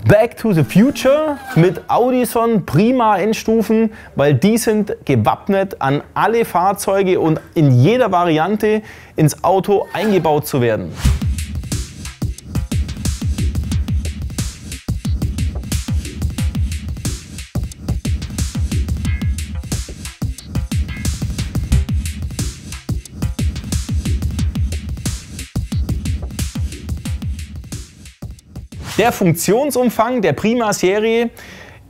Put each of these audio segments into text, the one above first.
Back to the Future mit Audison Prima Endstufen, weil die sind gewappnet, an alle Fahrzeuge und in jeder Variante ins Auto eingebaut zu werden. Der Funktionsumfang der Prima-Serie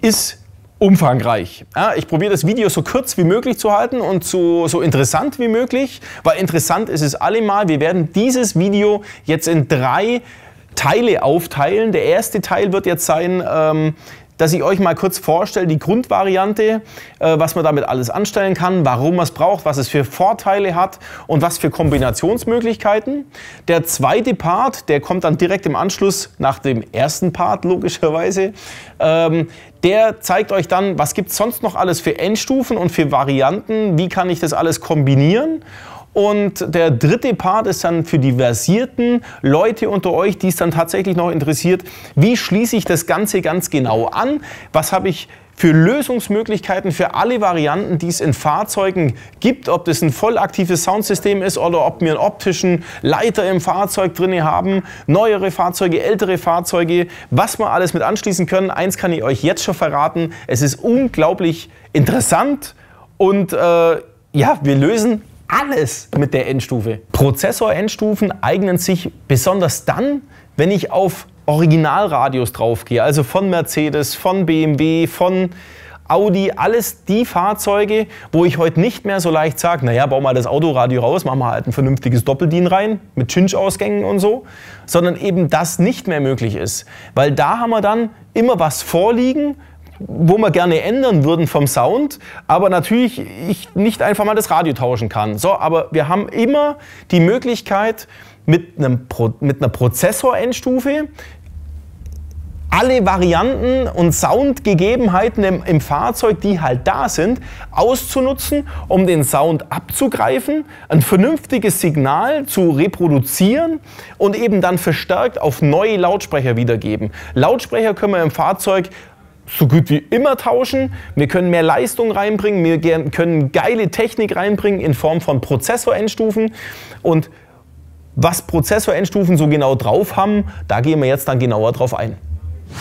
ist umfangreich. Ja, ich probiere das Video so kurz wie möglich zu halten und so interessant wie möglich, weil interessant ist es allemal. Wir werden dieses Video jetzt in 3 Teile aufteilen. Der erste Teil wird jetzt sein, dass ich euch mal kurz vorstelle, die Grundvariante, was man damit alles anstellen kann, warum man es braucht, was es für Vorteile hat und was für Kombinationsmöglichkeiten. Der zweite Part, der kommt dann direkt im Anschluss nach dem ersten Part, logischerweise. Der zeigt euch dann, was gibt es sonst noch alles für Endstufen und für Varianten, wie kann ich das alles kombinieren. Und der dritte Part ist dann für die versierten Leute unter euch, die es dann tatsächlich noch interessiert, wie schließe ich das Ganze ganz genau an, was habe ich für Lösungsmöglichkeiten für alle Varianten, die es in Fahrzeugen gibt, ob das ein vollaktives Soundsystem ist oder ob wir einen optischen Leiter im Fahrzeug drin haben, neuere Fahrzeuge, ältere Fahrzeuge, was wir alles mit anschließen können. Eins kann ich euch jetzt schon verraten, es ist unglaublich interessant und ja, wir lösen alles mit der Endstufe. Prozessor-Endstufen eignen sich besonders dann, wenn ich auf Originalradios draufgehe, also von Mercedes, von BMW, von Audi, alles die Fahrzeuge, wo ich heute nicht mehr so leicht sage, naja, bau mal das Autoradio raus, machen wir halt ein vernünftiges Doppeldien rein, mit Cinch-Ausgängen und so, sondern eben das nicht mehr möglich ist. Weil da haben wir dann immer was vorliegen, wo wir gerne ändern würden vom Sound, aber natürlich ich nicht einfach mal das Radio tauschen kann. So, aber wir haben immer die Möglichkeit, mit einer Prozessor-Endstufe alle Varianten und Soundgegebenheiten im Fahrzeug, die halt da sind, auszunutzen, um den Sound abzugreifen, ein vernünftiges Signal zu reproduzieren und eben dann verstärkt auf neue Lautsprecher wiedergeben. Lautsprecher können wir im Fahrzeug so gut wie immer tauschen. Wir können mehr Leistung reinbringen, wir können geile Technik reinbringen in Form von Prozessor-Endstufen. Und was Prozessor-Endstufen so genau drauf haben, da gehen wir jetzt dann genauer drauf ein.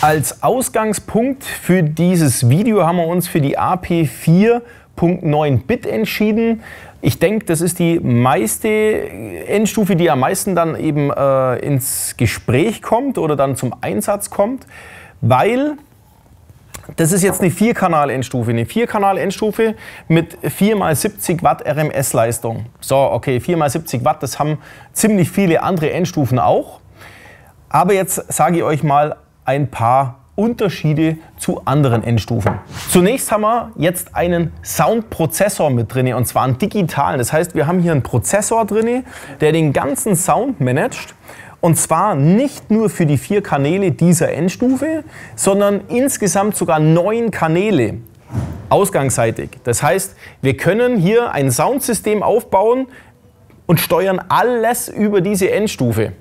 Als Ausgangspunkt für dieses Video haben wir uns für die AP4.9 Bit entschieden. Ich denke, das ist die meiste Endstufe, die am meisten dann eben ins Gespräch kommt oder dann zum Einsatz kommt, weil das ist jetzt eine 4-Kanal-Endstufe. Eine 4-Kanal-Endstufe mit 4x70 Watt RMS-Leistung. So, okay, 4x70 Watt, das haben ziemlich viele andere Endstufen auch. Aber jetzt sage ich euch mal ein paar Unterschiede zu anderen Endstufen. Zunächst haben wir jetzt einen Soundprozessor mit drin, und zwar einen digitalen. Das heißt, wir haben hier einen Prozessor drin, der den ganzen Sound managt. Und zwar nicht nur für die 4 Kanäle dieser Endstufe, sondern insgesamt sogar 9 Kanäle ausgangsseitig. Das heißt, wir können hier ein Soundsystem aufbauen und steuern alles über diese Endstufe.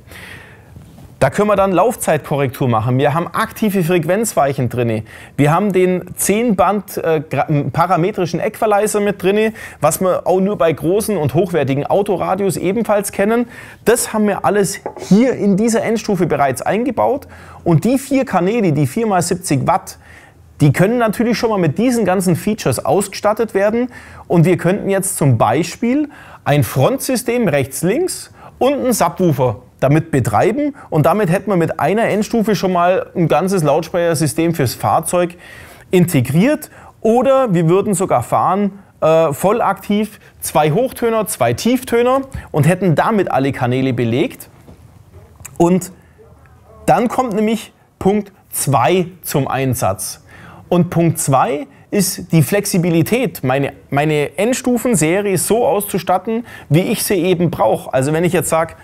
Da können wir dann Laufzeitkorrektur machen. Wir haben aktive Frequenzweichen drin. Wir haben den 10-Band parametrischen Equalizer mit drin, was wir auch nur bei großen und hochwertigen Autoradios ebenfalls kennen. Das haben wir alles hier in dieser Endstufe bereits eingebaut. Und die 4 Kanäle, die 4x70 Watt, die können natürlich schon mal mit diesen ganzen Features ausgestattet werden. Und wir könnten jetzt zum Beispiel ein Frontsystem rechts-links und einen Subwoofer damit betreiben, und damit hätten wir mit einer Endstufe schon mal ein ganzes Lautsprechersystem fürs Fahrzeug integriert, oder wir würden sogar fahren voll aktiv 2 Hochtöner, 2 Tieftöner und hätten damit alle Kanäle belegt. Und dann kommt nämlich Punkt 2 zum Einsatz. Und Punkt 2 ist die Flexibilität, meine Endstufenserie so auszustatten, wie ich sie eben brauche. Also wenn ich jetzt sage,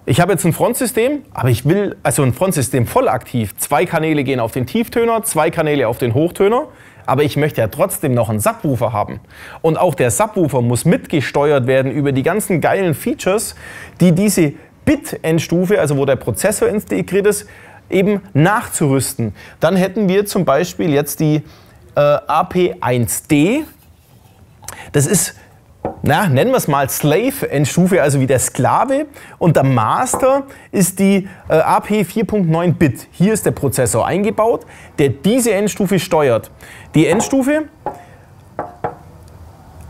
ich habe jetzt ein Frontsystem, aber ich will also ein Frontsystem voll aktiv. 2 Kanäle gehen auf den Tieftöner, 2 Kanäle auf den Hochtöner. Aber ich möchte ja trotzdem noch einen Subwoofer haben. Und auch der Subwoofer muss mitgesteuert werden über die ganzen geilen Features, die diese Bit-Endstufe, also wo der Prozessor integriert ist, eben nachzurüsten. Dann hätten wir zum Beispiel jetzt die AP1D. Das ist, nennen wir es mal Slave-Endstufe, also wie der Sklave. Und der Master ist die AP 4.9 Bit. Hier ist der Prozessor eingebaut, der diese Endstufe steuert. Die Endstufe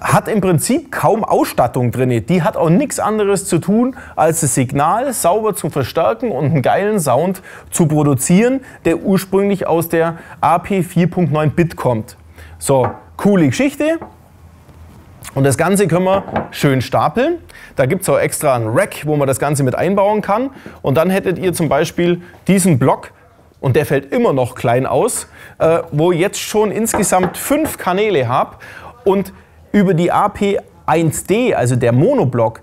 hat im Prinzip kaum Ausstattung drin. Die hat auch nichts anderes zu tun, als das Signal sauber zu verstärken und einen geilen Sound zu produzieren, der ursprünglich aus der AP 4.9 Bit kommt. So, coole Geschichte. Und das Ganze können wir schön stapeln. Da gibt es auch extra ein Rack, wo man das Ganze mit einbauen kann. Und dann hättet ihr zum Beispiel diesen Block, und der fällt immer noch klein aus, wo ich jetzt schon insgesamt 5 Kanäle habe und über die AP1D, also der Monoblock,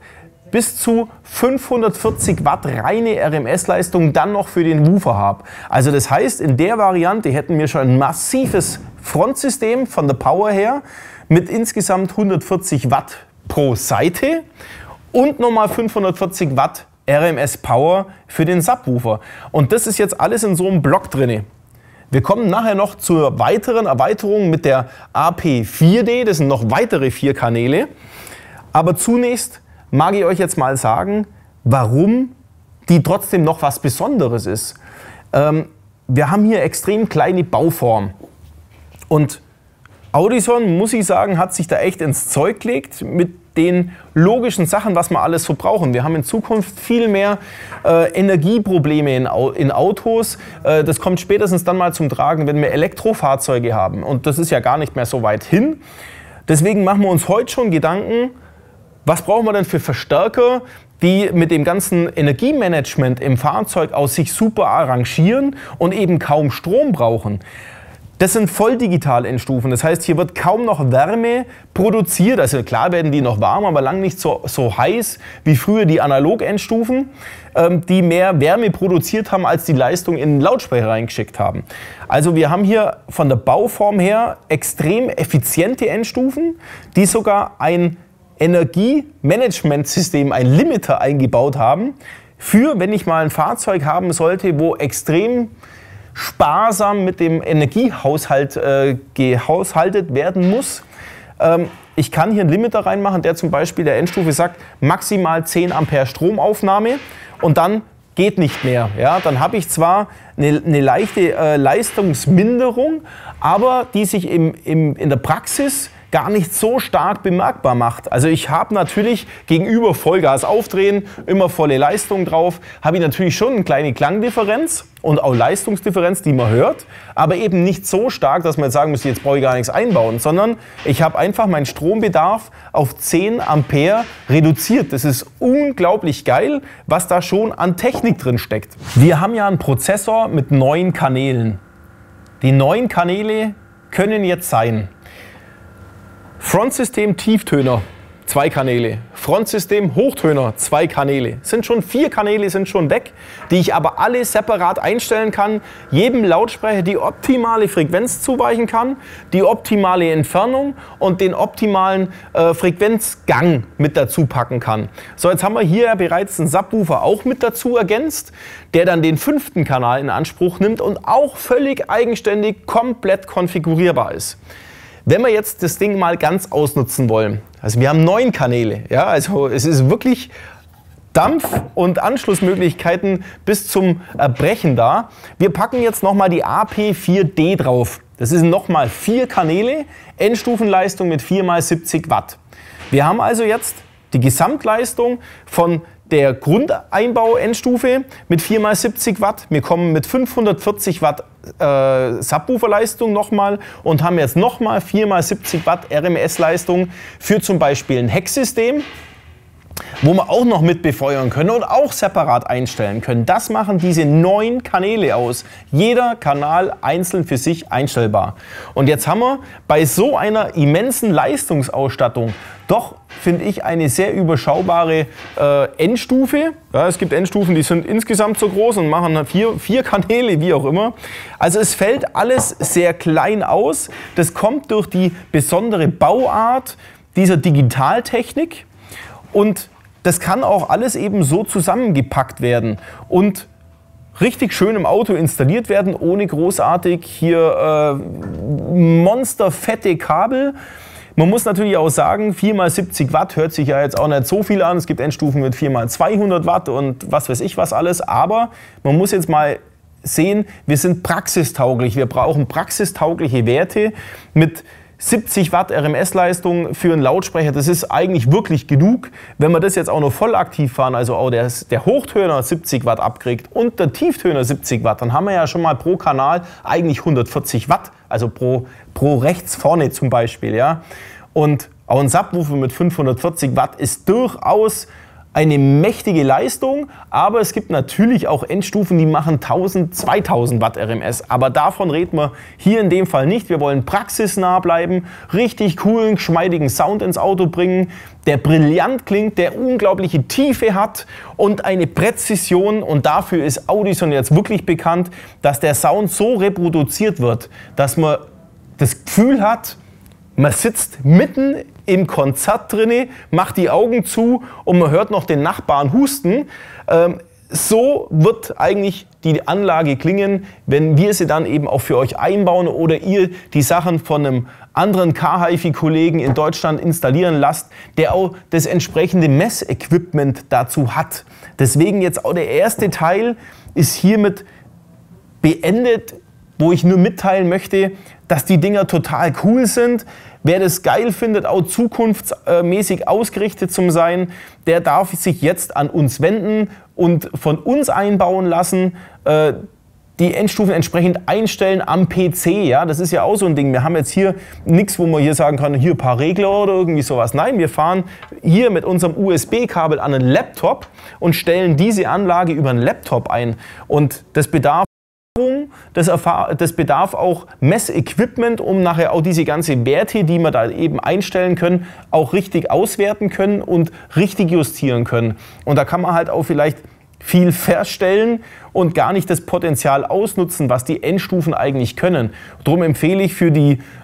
bis zu 540 Watt reine RMS-Leistung dann noch für den Woofer habe. Also das heißt, in der Variante hätten wir schon ein massives Frontsystem von der Power her mit insgesamt 140 Watt pro Seite und nochmal 540 Watt RMS-Power für den Subwoofer. Und das ist jetzt alles in so einem Block drin. Wir kommen nachher noch zur weiteren Erweiterung mit der AP4D. Das sind noch weitere 4 Kanäle. Aber zunächst mag ich euch jetzt mal sagen, warum die trotzdem noch was Besonderes ist. Wir haben hier extrem kleine Bauform. Und Audison, muss ich sagen, hat sich da echt ins Zeug gelegt mit den logischen Sachen, was wir alles so brauchen. Wir haben in Zukunft viel mehr Energieprobleme in Autos. Das kommt spätestens dann mal zum Tragen, wenn wir Elektrofahrzeuge haben. Und das ist ja gar nicht mehr so weit hin. Deswegen machen wir uns heute schon Gedanken, was brauchen wir denn für Verstärker, die mit dem ganzen Energiemanagement im Fahrzeug aus sich super arrangieren und eben kaum Strom brauchen. Das sind Volldigital-Endstufen, das heißt, hier wird kaum noch Wärme produziert. Also klar werden die noch warm, aber lang nicht so heiß wie früher die Analog-Endstufen, die mehr Wärme produziert haben, als die Leistung in den Lautsprecher reingeschickt haben. Also wir haben hier von der Bauform her extrem effiziente Endstufen, die sogar ein Energiemanagementsystem, ein Limiter eingebaut haben, für wenn ich mal ein Fahrzeug haben sollte, wo extrem sparsam mit dem Energiehaushalt gehaushaltet werden muss. Ich kann hier einen Limiter reinmachen, der zum Beispiel der Endstufe sagt, maximal 10 Ampere Stromaufnahme und dann geht nicht mehr. Ja, dann habe ich zwar eine leichte Leistungsminderung, aber die sich in der Praxis gar nicht so stark bemerkbar macht. Also ich habe natürlich gegenüber Vollgas aufdrehen, immer volle Leistung drauf, habe ich natürlich schon eine kleine Klangdifferenz und auch Leistungsdifferenz, die man hört, aber eben nicht so stark, dass man jetzt sagen muss, jetzt brauche ich gar nichts einbauen, sondern ich habe einfach meinen Strombedarf auf 10 Ampere reduziert. Das ist unglaublich geil, was da schon an Technik drin steckt. Wir haben ja einen Prozessor mit 9 Kanälen. Die 9 Kanäle können jetzt sein: Frontsystem Tieftöner, 2 Kanäle. Frontsystem Hochtöner, 2 Kanäle. Sind schon 4 Kanäle, sind schon weg, die ich aber alle separat einstellen kann. Jedem Lautsprecher die optimale Frequenz zuweichen kann, die optimale Entfernung und den optimalen Frequenzgang mit dazu packen kann. So, jetzt haben wir hier bereits einen Subwoofer auch mit dazu ergänzt, der dann den 5. Kanal in Anspruch nimmt und auch völlig eigenständig komplett konfigurierbar ist. Wenn wir jetzt das Ding mal ganz ausnutzen wollen, also wir haben 9 Kanäle, ja, also es ist wirklich Dampf und Anschlussmöglichkeiten bis zum Erbrechen da. Wir packen jetzt nochmal die AP4D drauf. Das sind nochmal 4 Kanäle, Endstufenleistung mit 4 x 70 Watt. Wir haben also jetzt die Gesamtleistung von der Grundeinbau-Endstufe mit 4 x 70 Watt. Wir kommen mit 540 Watt Subwooferleistung nochmal und haben jetzt nochmal 4 x 70 Watt RMS-Leistung für zum Beispiel ein Hecksystem, wo wir auch noch mit befeuern können und auch separat einstellen können. Das machen diese 9 Kanäle aus. Jeder Kanal einzeln für sich einstellbar. Und jetzt haben wir bei so einer immensen Leistungsausstattung doch, finde ich, eine sehr überschaubare Endstufe. Ja, es gibt Endstufen, die sind insgesamt so groß und machen 4 Kanäle, wie auch immer. Also es fällt alles sehr klein aus. Das kommt durch die besondere Bauart dieser Digitaltechnik. Und das kann auch alles eben so zusammengepackt werden und richtig schön im Auto installiert werden, ohne großartig hier monsterfette Kabel. Man muss natürlich auch sagen, 4x70 Watt hört sich ja jetzt auch nicht so viel an. Es gibt Endstufen mit 4x200 Watt und was weiß ich was alles. Aber man muss jetzt mal sehen, wir sind praxistauglich. Wir brauchen praxistaugliche Werte mit 70 Watt RMS-Leistung für einen Lautsprecher. Das ist eigentlich wirklich genug. Wenn wir das jetzt auch noch voll aktiv fahren, also auch der Hochtöner 70 Watt abkriegt und der Tieftöner 70 Watt, dann haben wir ja schon mal pro Kanal eigentlich 140 Watt. Also pro rechts vorne zum Beispiel. Ja? Und auch ein Subwoofer mit 540 Watt ist durchaus eine mächtige Leistung, aber es gibt natürlich auch Endstufen, die machen 1000, 2000 Watt RMS. Aber davon reden wir hier in dem Fall nicht. Wir wollen praxisnah bleiben, richtig coolen, geschmeidigen Sound ins Auto bringen, der brillant klingt, der unglaubliche Tiefe hat und eine Präzision. Und dafür ist Audison jetzt wirklich bekannt, dass der Sound so reproduziert wird, dass man das Gefühl hat, man sitzt mitten im Konzert drinne, macht die Augen zu und man hört noch den Nachbarn husten. So wird eigentlich die Anlage klingen, wenn wir sie dann eben auch für euch einbauen oder ihr die Sachen von einem anderen Car-Hi-Fi-Kollegen in Deutschland installieren lasst, der auch das entsprechende Messequipment dazu hat. Deswegen jetzt auch der erste Teil ist hiermit beendet, wo ich nur mitteilen möchte, dass die Dinger total cool sind. Wer das geil findet, auch zukunftsmäßig ausgerichtet zu sein, der darf sich jetzt an uns wenden und von uns einbauen lassen. Die Endstufen entsprechend einstellen am PC. Ja? Das ist ja auch so ein Ding. Wir haben jetzt hier nichts, wo man hier sagen kann, hier ein paar Regler oder irgendwie sowas. Nein, wir fahren hier mit unserem USB-Kabel an einen Laptop und stellen diese Anlage über einen Laptop ein. Und das bedarf auch Messequipment, um nachher auch diese ganzen Werte, die wir da eben einstellen können, auch richtig auswerten können und richtig justieren können. Und da kann man halt auch vielleicht viel verstellen und gar nicht das Potenzial ausnutzen, was die Endstufen eigentlich können. Darum empfehle ich für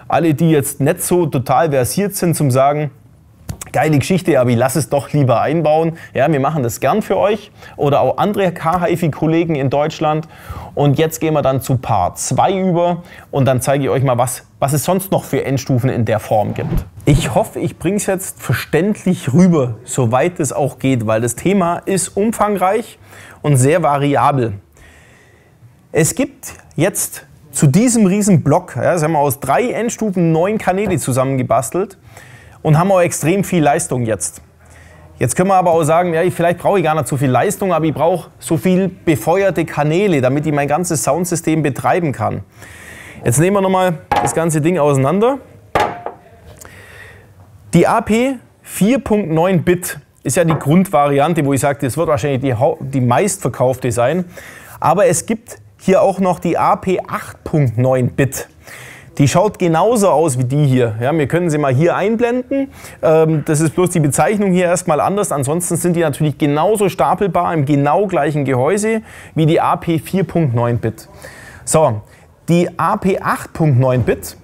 alle, die jetzt nicht so total versiert sind, zum sagen, geile Geschichte, aber ich lasse es doch lieber einbauen. Ja, wir machen das gern für euch oder auch andere Car-Hi-Fi-Kollegen in Deutschland. Und jetzt gehen wir dann zu Part 2 über und dann zeige ich euch mal, was es sonst noch für Endstufen in der Form gibt. Ich hoffe, ich bringe es jetzt verständlich rüber, soweit es auch geht, weil das Thema ist umfangreich und sehr variabel. Es gibt jetzt zu diesem riesen Block, ja, das haben wir aus 3 Endstufen 9 Kanäle zusammengebastelt, und haben auch extrem viel Leistung jetzt. Jetzt können wir aber auch sagen, ja, vielleicht brauche ich gar nicht so viel Leistung, aber ich brauche so viel befeuerte Kanäle, damit ich mein ganzes Soundsystem betreiben kann. Jetzt nehmen wir nochmal das ganze Ding auseinander. Die AP 4.9 Bit ist ja die Grundvariante, wo ich sage, das wird wahrscheinlich die meistverkaufte sein. Aber es gibt hier auch noch die AP 8.9 Bit. Die schaut genauso aus wie die hier. Ja, wir können sie mal hier einblenden. Das ist bloß die Bezeichnung hier erstmal anders. Ansonsten sind die natürlich genauso stapelbar im genau gleichen Gehäuse wie die AP 4.9 Bit. So, die AP 8.9 Bit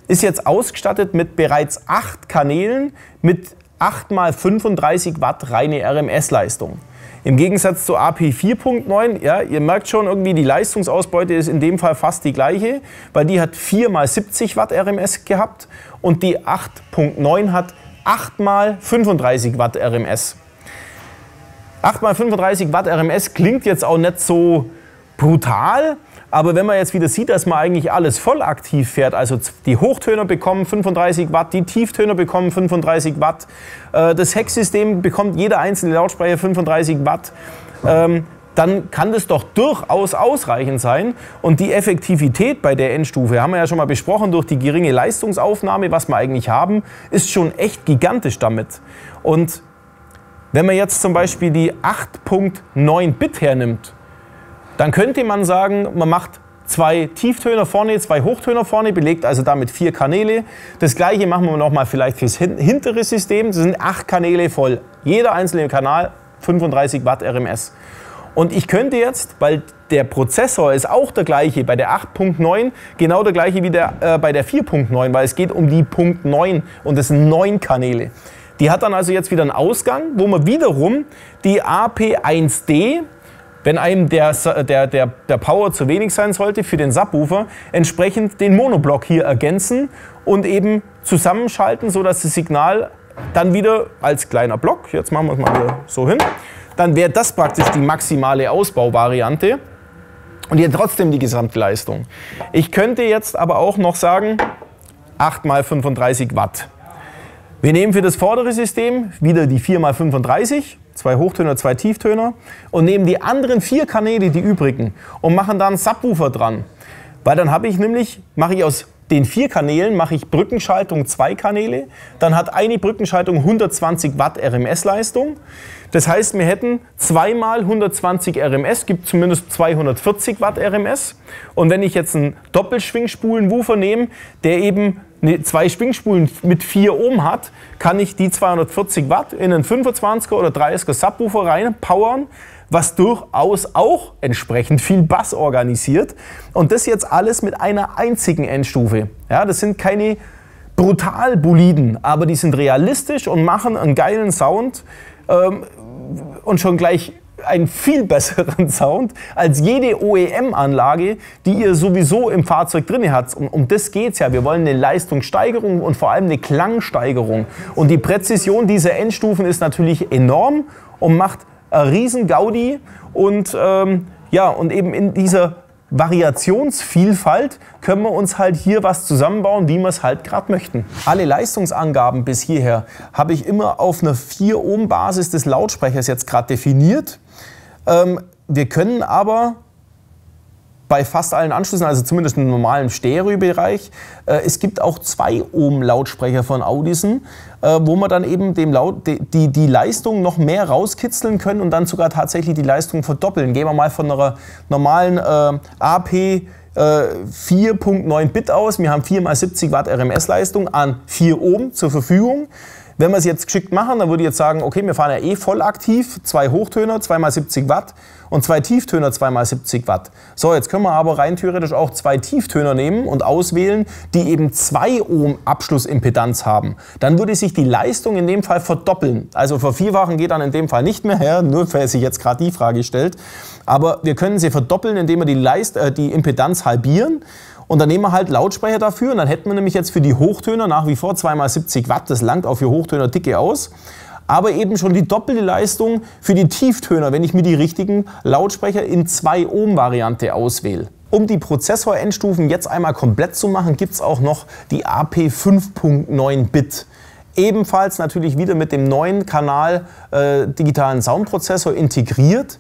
ist jetzt ausgestattet mit bereits 8 Kanälen mit 8 x 35 Watt reine RMS-Leistung. Im Gegensatz zur AP 4.9, ja, ihr merkt schon, irgendwie die Leistungsausbeute ist in dem Fall fast die gleiche, weil die hat 4 x 70 Watt RMS gehabt und die 8.9 hat 8 x 35 Watt RMS. 8 x 35 Watt RMS klingt jetzt auch nicht so brutal, aber wenn man jetzt wieder sieht, dass man eigentlich alles voll aktiv fährt, also die Hochtöner bekommen 35 Watt, die Tieftöner bekommen 35 Watt, das Hecksystem bekommt jeder einzelne Lautsprecher 35 Watt, dann kann das doch durchaus ausreichend sein. Und die Effektivität bei der Endstufe, haben wir ja schon mal besprochen, durch die geringe Leistungsaufnahme, was wir eigentlich haben, ist schon echt gigantisch damit. Und wenn man jetzt zum Beispiel die 8.9 Bit hernimmt, dann könnte man sagen, man macht 2 Tieftöner vorne, 2 Hochtöner vorne, belegt also damit 4 Kanäle. Das gleiche machen wir nochmal vielleicht fürs hintere System. Das sind 8 Kanäle voll. Jeder einzelne Kanal 35 Watt RMS. Und ich könnte jetzt, weil der Prozessor ist auch der gleiche bei der 8.9, genau der gleiche wie bei der 4.9, weil es geht um die Punkt 9 und das sind 9 Kanäle. Die hat dann also jetzt wieder einen Ausgang, wo man wiederum die AP1D wenn einem der Power zu wenig sein sollte für den Subwoofer, entsprechend den Monoblock hier ergänzen und eben zusammenschalten, sodass das Signal dann wieder als kleiner Block, jetzt machen wir es mal wieder so hin, dann wäre das praktisch die maximale Ausbauvariante und hier trotzdem die Gesamtleistung. Ich könnte jetzt aber auch noch sagen, 8 x 35 Watt. Wir nehmen für das vordere System wieder die 4 x 35, 2 Hochtöner, 2 Tieftöner und nehmen die anderen 4 Kanäle, die übrigen, und machen da einen Subwoofer dran. Weil dann habe ich nämlich, mache ich aus den 4 Kanälen, mache ich Brückenschaltung 2 Kanäle, dann hat eine Brückenschaltung 120 Watt RMS-Leistung. Das heißt, wir hätten 2 mal 120 RMS, gibt zumindest 240 Watt RMS. Und wenn ich jetzt einen Doppelschwingspulen-Woofer nehme, der eben 2 Schwingspulen mit 4 Ohm hat, kann ich die 240 Watt in einen 25er oder 30er Subwoofer reinpowern, was durchaus auch entsprechend viel Bass organisiert. Und das jetzt alles mit einer einzigen Endstufe. Ja, das sind keine Brutalboliden, aber die sind realistisch und machen einen geilen Sound und schon gleich einen viel besseren Sound als jede OEM-Anlage, die ihr sowieso im Fahrzeug drin habt. Um das geht es ja. Wir wollen eine Leistungssteigerung und vor allem eine Klangsteigerung. Und die Präzision dieser Endstufen ist natürlich enorm und macht eine riesen Gaudi. Und, ja, und eben in dieser Variationsvielfalt können wir uns halt hier was zusammenbauen, wie wir es halt gerade möchten. Alle Leistungsangaben bis hierher habe ich immer auf einer 4 Ohm Basis des Lautsprechers jetzt gerade definiert. Wir können aber bei fast allen Anschlüssen, also zumindest im normalen Stereobereich, es gibt auch 2 Ohm Lautsprecher von Audison, wo man dann eben die Leistung noch mehr rauskitzeln können und dann sogar tatsächlich die Leistung verdoppeln. Gehen wir mal von einer normalen AP 4.9 Bit aus. Wir haben 4 x 70 Watt RMS-Leistung an 4 Ohm zur Verfügung. Wenn wir es jetzt geschickt machen, dann würde ich jetzt sagen, okay, wir fahren ja eh voll aktiv, 2 Hochtöner, 2 x 70 Watt und 2 Tieftöner, 2 x 70 Watt. So, jetzt können wir aber rein theoretisch auch 2 Tieftöner nehmen und auswählen, die eben 2 Ohm Abschlussimpedanz haben. Dann würde sich die Leistung in dem Fall verdoppeln. Also vervierfachen geht dann in dem Fall nicht mehr, ja, nur wer sich jetzt gerade die Frage stellt. Aber wir können sie verdoppeln, indem wir die Impedanz halbieren. Und dann nehmen wir halt Lautsprecher dafür und dann hätten wir nämlich jetzt für die Hochtöner nach wie vor 2 x 70 Watt, das langt auch für Hochtöner dicke aus, aber eben schon die doppelte Leistung für die Tieftöner, wenn ich mir die richtigen Lautsprecher in 2 Ohm Variante auswähle. Um die Prozessor-Endstufen jetzt einmal komplett zu machen, gibt es auch noch die AP 5.9 Bit. Ebenfalls natürlich wieder mit dem neuen Kanal digitalen Soundprozessor integriert.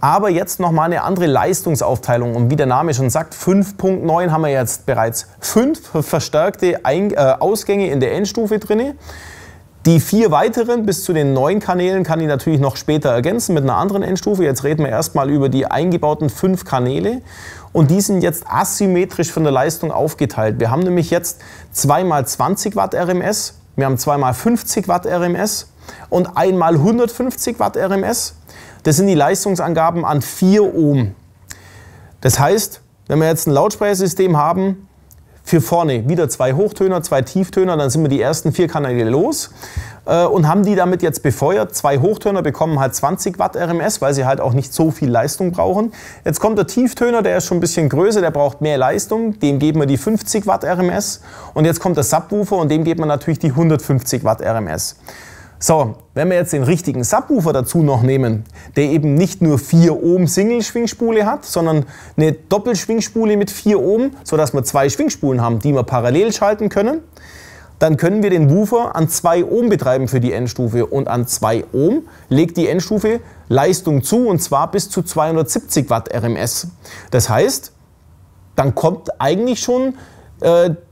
Aber jetzt nochmal eine andere Leistungsaufteilung. Und wie der Name schon sagt, 5.9 haben wir jetzt bereits 5 verstärkte Ausgänge in der Endstufe drin. Die 4 weiteren bis zu den 9 Kanälen kann ich natürlich noch später ergänzen mit einer anderen Endstufe. Jetzt reden wir erstmal über die eingebauten 5 Kanäle. Und die sind jetzt asymmetrisch von der Leistung aufgeteilt. Wir haben nämlich jetzt 2 x 20 Watt RMS, wir haben 2 x 50 Watt RMS und 1 x 150 Watt RMS. Das sind die Leistungsangaben an 4 Ohm. Das heißt, wenn wir jetzt ein Lautsprechersystem haben, für vorne wieder 2 Hochtöner, 2 Tieftöner, dann sind wir die ersten 4 Kanäle los und haben die damit jetzt befeuert. 2 Hochtöner bekommen halt 20 Watt RMS, weil sie halt auch nicht so viel Leistung brauchen. Jetzt kommt der Tieftöner, der ist schon ein bisschen größer, der braucht mehr Leistung, dem geben wir die 50 Watt RMS. Und jetzt kommt der Subwoofer und dem geben wir natürlich die 150 Watt RMS. So, wenn wir jetzt den richtigen Subwoofer dazu noch nehmen, der eben nicht nur 4 Ohm Single-Schwingspule hat, sondern eine Doppelschwingspule mit 4 Ohm, sodass wir 2 Schwingspulen haben, die wir parallel schalten können, dann können wir den Woofer an 2 Ohm betreiben für die Endstufe. Und an 2 Ohm legt die Endstufe Leistung zu, und zwar bis zu 270 Watt RMS. Das heißt, dann kommt eigentlich schon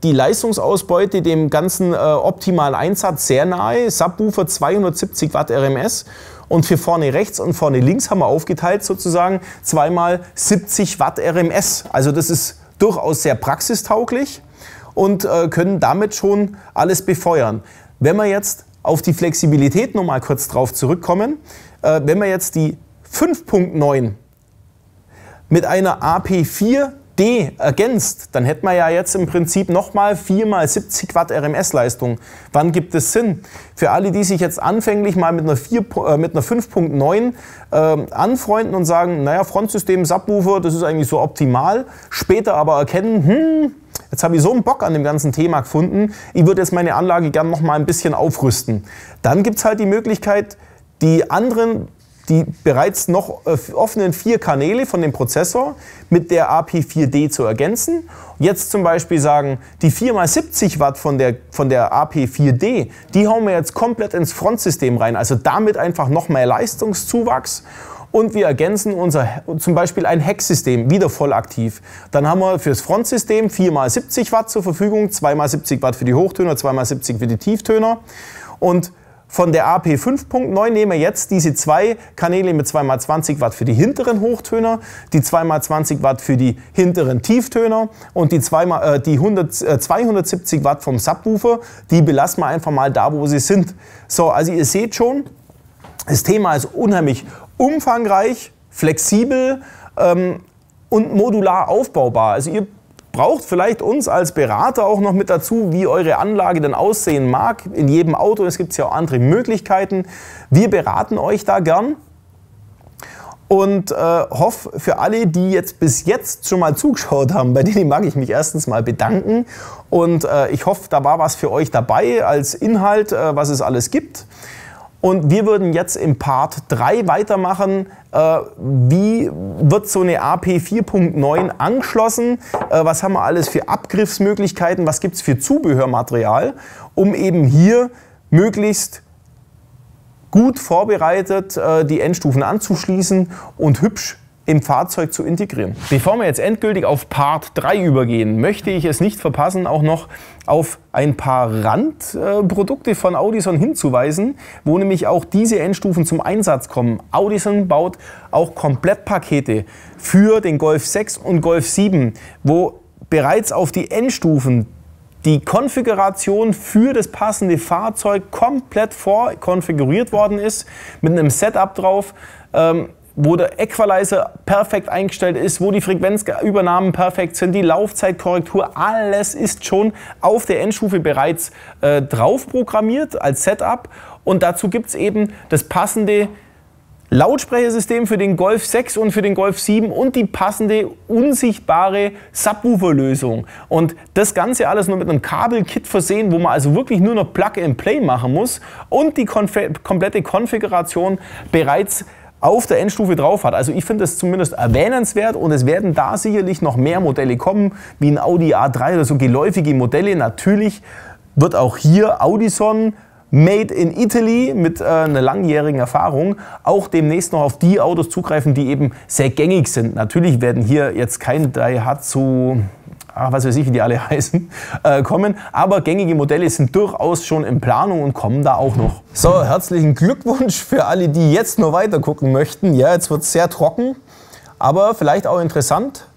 die Leistungsausbeute dem ganzen optimalen Einsatz sehr nahe. Subwoofer 270 Watt RMS und für vorne rechts und vorne links haben wir aufgeteilt sozusagen 2 x 70 Watt RMS. Also das ist durchaus sehr praxistauglich und können damit schon alles befeuern. Wenn wir jetzt auf die Flexibilität noch mal kurz drauf zurückkommen, wenn wir jetzt die 5.9 mit einer AP4 D ergänzt, dann hätten wir ja jetzt im Prinzip nochmal 4 mal 70 Watt RMS-Leistung. Wann gibt es Sinn? Für alle, die sich jetzt anfänglich mal mit einer 5.9 anfreunden und sagen, naja, Frontsystem, Subwoofer, das ist eigentlich so optimal, später aber erkennen, jetzt habe ich so einen Bock an dem ganzen Thema gefunden, ich würde jetzt meine Anlage gerne noch mal ein bisschen aufrüsten. Dann gibt es halt die Möglichkeit, die bereits noch offenen 4 Kanäle von dem Prozessor mit der AP4D zu ergänzen. Jetzt zum Beispiel sagen, die 4 x 70 Watt von der AP4D, die hauen wir jetzt komplett ins Frontsystem rein. Also damit einfach noch mehr Leistungszuwachs. Und wir ergänzen zum Beispiel ein Hecksystem, wieder voll aktiv. Dann haben wir fürs Frontsystem 4 x 70 Watt zur Verfügung, 2 x 70 Watt für die Hochtöner, 2 x 70 für die Tieftöner. Und von der AP 5.9 nehmen wir jetzt diese 2 Kanäle mit 2 x 20 Watt für die hinteren Hochtöner, die 2 x 20 Watt für die hinteren Tieftöner und die 270 Watt vom Subwoofer, die belassen wir einfach mal da, wo sie sind. So, also ihr seht schon, das Thema ist unheimlich umfangreich, flexibel und modular aufbaubar. Also ihr braucht vielleicht uns als Berater auch noch mit dazu, wie eure Anlage dann aussehen mag. In jedem Auto, es gibt ja auch andere Möglichkeiten. Wir beraten euch da gern und hoffe für alle, die jetzt bis jetzt schon mal zugeschaut haben, bei denen mag ich mich erstens mal bedanken und ich hoffe, da war was für euch dabei als Inhalt, was es alles gibt. Und wir würden jetzt im Part 3 weitermachen, wie wird so eine AP 4.9 angeschlossen, was haben wir alles für Abgriffsmöglichkeiten, was gibt es für Zubehörmaterial, um eben hier möglichst gut vorbereitet die Endstufen anzuschließen und hübsch im Fahrzeug zu integrieren. Bevor wir jetzt endgültig auf Part 3 übergehen, möchte ich es nicht verpassen, auch noch auf ein paar Randprodukte von Audison hinzuweisen, wo nämlich auch diese Endstufen zum Einsatz kommen. Audison baut auch Komplettpakete für den Golf 6 und Golf 7, wo bereits auf die Endstufen die Konfiguration für das passende Fahrzeug komplett vorkonfiguriert worden ist, mit einem Setup drauf, wo der Equalizer perfekt eingestellt ist, wo die Frequenzübernahmen perfekt sind, die Laufzeitkorrektur, alles ist schon auf der Endstufe bereits drauf programmiert als Setup. Und dazu gibt es eben das passende Lautsprechersystem für den Golf 6 und für den Golf 7 und die passende unsichtbare Subwoofer-Lösung. Und das Ganze alles nur mit einem Kabelkit versehen, wo man also wirklich nur noch Plug-and-Play machen muss und die komplette Konfiguration bereits auf der Endstufe drauf hat. Also ich finde das zumindest erwähnenswert und es werden da sicherlich noch mehr Modelle kommen, wie ein Audi A3 oder so geläufige Modelle. Natürlich wird auch hier Audison Made in Italy mit einer langjährigen Erfahrung auch demnächst noch auf die Autos zugreifen, die eben sehr gängig sind. Natürlich werden hier jetzt kein Daihatsu, was weiß ich, wie die alle heißen, kommen. Aber gängige Modelle sind durchaus schon in Planung und kommen da auch noch. So, herzlichen Glückwunsch für alle, die jetzt noch weiter gucken möchten. Ja, jetzt wird es sehr trocken, aber vielleicht auch interessant.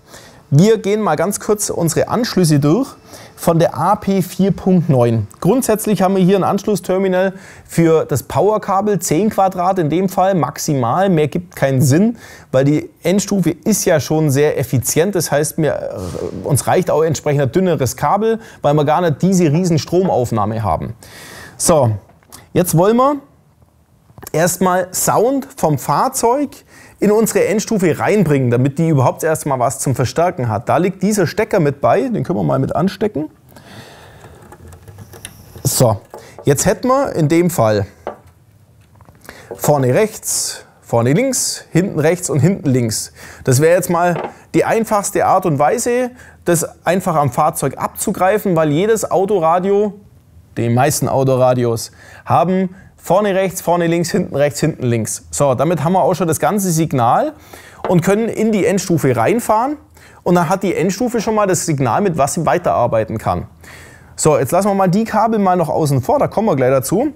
Wir gehen mal ganz kurz unsere Anschlüsse durch von der AP 4.9. Grundsätzlich haben wir hier ein Anschlussterminal für das Powerkabel, 10 Quadrat in dem Fall, maximal. Mehr gibt keinen Sinn, weil die Endstufe ist ja schon sehr effizient. Das heißt, uns reicht auch entsprechend ein dünneres Kabel, weil wir gar nicht diese riesen Stromaufnahme haben. So, jetzt wollen wir erstmal Sound vom Fahrzeug in unsere Endstufe reinbringen, damit die überhaupt erstmal was zum Verstärken hat. Da liegt dieser Stecker mit bei, den können wir mal mit anstecken. So, jetzt hätten wir in dem Fall vorne rechts, vorne links, hinten rechts und hinten links. Das wäre jetzt mal die einfachste Art und Weise, das einfach am Fahrzeug abzugreifen, weil jedes Autoradio, die meisten Autoradios, haben vorne rechts, vorne links, hinten links. So, damit haben wir auch schon das ganze Signal und können in die Endstufe reinfahren. Und dann hat die Endstufe schon mal das Signal, mit was sie weiterarbeiten kann. So, jetzt lassen wir mal die Kabel mal noch außen vor, da kommen wir gleich dazu.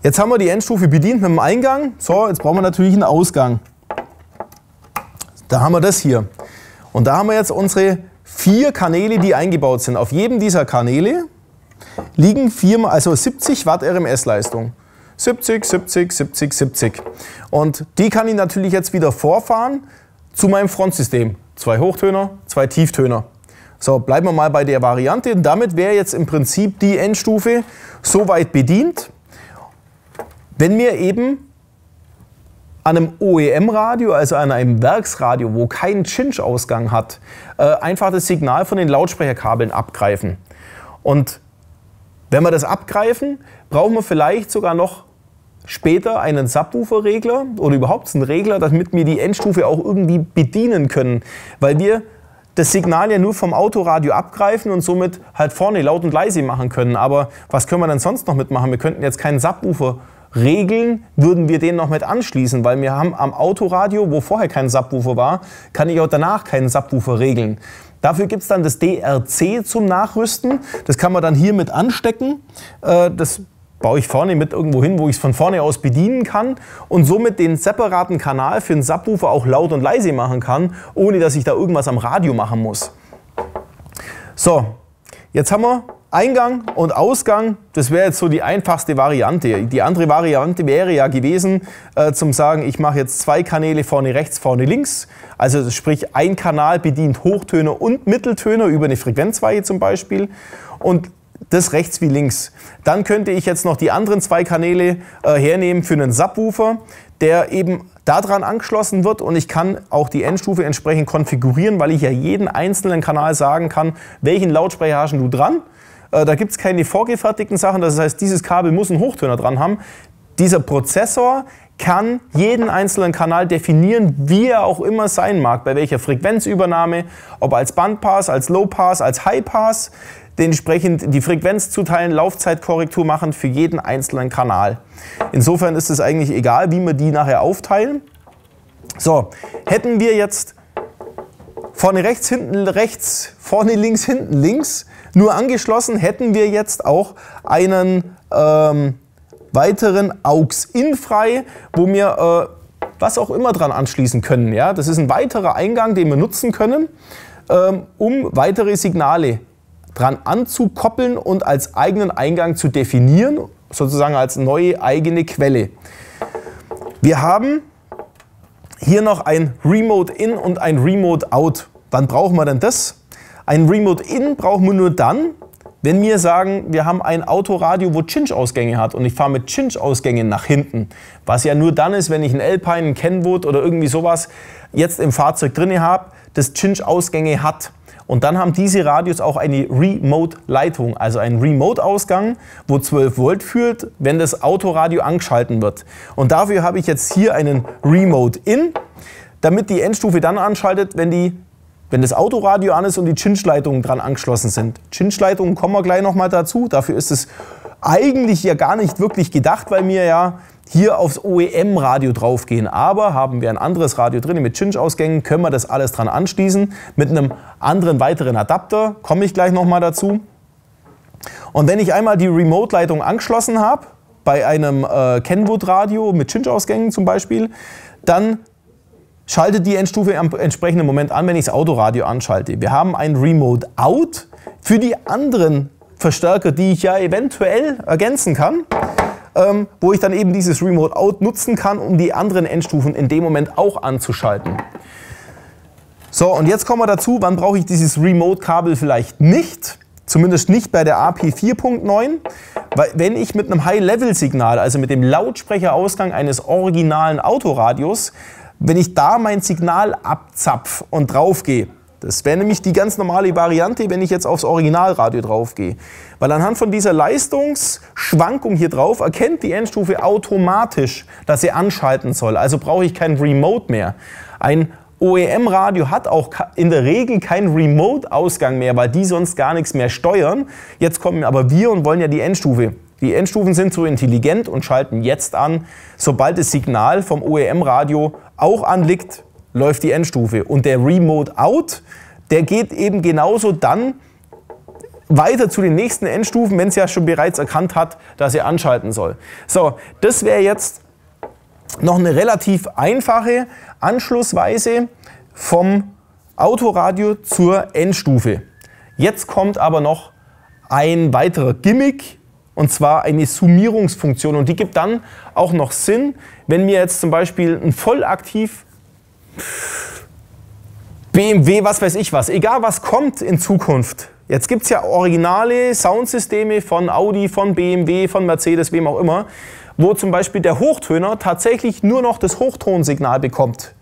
Jetzt haben wir die Endstufe bedient mit dem Eingang. So, jetzt brauchen wir natürlich einen Ausgang. Da haben wir das hier. Und da haben wir jetzt unsere 4 Kanäle, die eingebaut sind. Auf jedem dieser Kanäle liegen 70 Watt RMS-Leistung. 70, 70, 70, 70. Und die kann ich natürlich jetzt wieder vorfahren zu meinem Frontsystem. 2 Hochtöner, 2 Tieftöner. So, bleiben wir mal bei der Variante. Damit wäre jetzt im Prinzip die Endstufe soweit bedient, wenn wir eben an einem OEM-Radio, also an einem Werksradio, wo keinen Cinch-Ausgang hat, einfach das Signal von den Lautsprecherkabeln abgreifen. Und wenn wir das abgreifen, brauchen wir vielleicht sogar noch später einen Subwoofer-Regler oder überhaupt einen Regler, damit wir die Endstufe auch irgendwie bedienen können, weil wir das Signal ja nur vom Autoradio abgreifen und somit halt vorne laut und leise machen können. Aber was können wir denn sonst noch mitmachen? Wir könnten jetzt keinen Subwoofer regeln, würden wir den noch mit anschließen, weil wir haben am Autoradio, wo vorher kein Subwoofer war, kann ich auch danach keinen Subwoofer regeln. Dafür gibt es dann das DRC zum Nachrüsten. Das kann man dann hier mit anstecken. Das baue ich vorne mit irgendwo hin, wo ich es von vorne aus bedienen kann und somit den separaten Kanal für einen Subwoofer auch laut und leise machen kann, ohne dass ich da irgendwas am Radio machen muss. So, jetzt haben wir Eingang und Ausgang. Das wäre jetzt so die einfachste Variante. Die andere Variante wäre ja gewesen, zum sagen, ich mache jetzt 2 Kanäle vorne rechts, vorne links. Also sprich, ein Kanal bedient Hochtöner und Mitteltöner über eine Frequenzweihe zum Beispiel. Und das rechts wie links. Dann könnte ich jetzt noch die anderen 2 Kanäle hernehmen für einen Subwoofer, der eben daran angeschlossen wird und ich kann auch die Endstufe entsprechend konfigurieren, weil ich ja jeden einzelnen Kanal sagen kann, welchen Lautsprecher hast du dran. Da gibt es keine vorgefertigten Sachen, das heißt, dieses Kabel muss einen Hochtöner dran haben. Dieser Prozessor kann jeden einzelnen Kanal definieren, wie er auch immer sein mag, bei welcher Frequenzübernahme, ob als Bandpass, als Lowpass, als Highpass, dementsprechend die Frequenz zuteilen, Laufzeitkorrektur machen für jeden einzelnen Kanal. Insofern ist es eigentlich egal, wie wir die nachher aufteilen. So, hätten wir jetzt vorne rechts, hinten rechts, vorne links, hinten links, nur angeschlossen, hätten wir jetzt auch einen weiteren AUX-In frei, wo wir was auch immer dran anschließen können. Ja? Das ist ein weiterer Eingang, den wir nutzen können, um weitere Signale dran anzukoppeln und als eigenen Eingang zu definieren, sozusagen als neue eigene Quelle. Wir haben hier noch ein Remote In und ein Remote Out. Wann brauchen wir denn das? Ein Remote In brauchen wir nur dann, wenn wir sagen, wir haben ein Autoradio, wo Cinch-Ausgänge hat und ich fahre mit Cinch-Ausgängen nach hinten. Was ja nur dann ist, wenn ich einen Alpine, einen Kenwood oder irgendwie sowas jetzt im Fahrzeug drin habe, das Cinch-Ausgänge hat. Und dann haben diese Radios auch eine Remote-Leitung, also einen Remote-Ausgang, wo 12 Volt führt, wenn das Autoradio angeschalten wird. Und dafür habe ich jetzt hier einen Remote-In, damit die Endstufe dann anschaltet, wenn das Autoradio an ist und die Cinch-Leitungen dran angeschlossen sind. Cinch-Leitungen kommen wir gleich nochmal dazu. Dafür ist es eigentlich ja gar nicht wirklich gedacht, weil wir ja hier aufs OEM-Radio draufgehen. Aber haben wir ein anderes Radio drin mit Cinch-Ausgängen, können wir das alles dran anschließen. Mit einem anderen weiteren Adapter, komme ich gleich nochmal dazu. Und wenn ich einmal die Remote-Leitung angeschlossen habe, bei einem Kenwood-Radio mit Cinch-Ausgängen zum Beispiel, dann schaltet die Endstufe im entsprechenden Moment an, wenn ich das Autoradio anschalte. Wir haben ein Remote Out für die anderen Verstärker, die ich ja eventuell ergänzen kann, wo ich dann eben dieses Remote Out nutzen kann, um die anderen Endstufen in dem Moment auch anzuschalten. So, und jetzt kommen wir dazu, wann brauche ich dieses Remote-Kabel vielleicht nicht, zumindest nicht bei der AP 4.9, weil wenn ich mit einem High-Level-Signal, also mit dem Lautsprecherausgang eines originalen Autoradios, wenn ich da mein Signal abzapf und draufgehe, das wäre nämlich die ganz normale Variante, wenn ich jetzt aufs Originalradio draufgehe. Weil anhand von dieser Leistungsschwankung hier drauf erkennt die Endstufe automatisch, dass sie anschalten soll. Also brauche ich kein Remote mehr. Ein OEM-Radio hat auch in der Regel keinen Remote-Ausgang mehr, weil die sonst gar nichts mehr steuern. Jetzt kommen aber wir und wollen ja die Endstufe. Die Endstufen sind so intelligent und schalten jetzt an, sobald das Signal vom OEM-Radio auch anliegt, läuft die Endstufe. Und der Remote Out, der geht eben genauso dann weiter zu den nächsten Endstufen, wenn es ja schon bereits erkannt hat, dass er anschalten soll. So, das wäre jetzt noch eine relativ einfache Anschlussweise vom Autoradio zur Endstufe. Jetzt kommt aber noch ein weiterer Gimmick, und zwar eine Summierungsfunktion. Und die gibt dann auch noch Sinn, wenn wir jetzt zum Beispiel ein vollaktiv BMW, was weiß ich was, egal was kommt in Zukunft. Jetzt gibt es ja originale Soundsysteme von Audi, von BMW, von Mercedes, wem auch immer, wo zum Beispiel der Hochtöner tatsächlich nur noch das Hochtonsignal bekommt.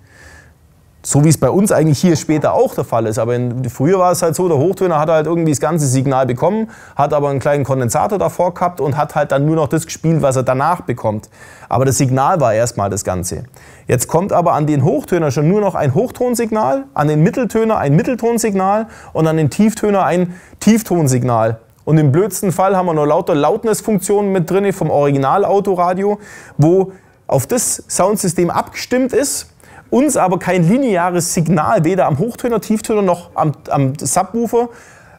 So wie es bei uns eigentlich hier später auch der Fall ist. Aber früher war es halt so, der Hochtöner hat halt irgendwie das ganze Signal bekommen, hat aber einen kleinen Kondensator davor gehabt und hat halt dann nur noch das gespielt, was er danach bekommt. Aber das Signal war erstmal das Ganze. Jetzt kommt aber an den Hochtöner schon nur noch ein Hochtonsignal, an den Mitteltöner ein Mitteltonsignal und an den Tieftöner ein Tieftonsignal. Und im blödsten Fall haben wir noch lauter Loudness-Funktionen mit drin vom Original-Autoradio, wo auf das Soundsystem abgestimmt ist, uns aber kein lineares Signal, weder am Hochtöner, Tieftöner noch am Subwoofer,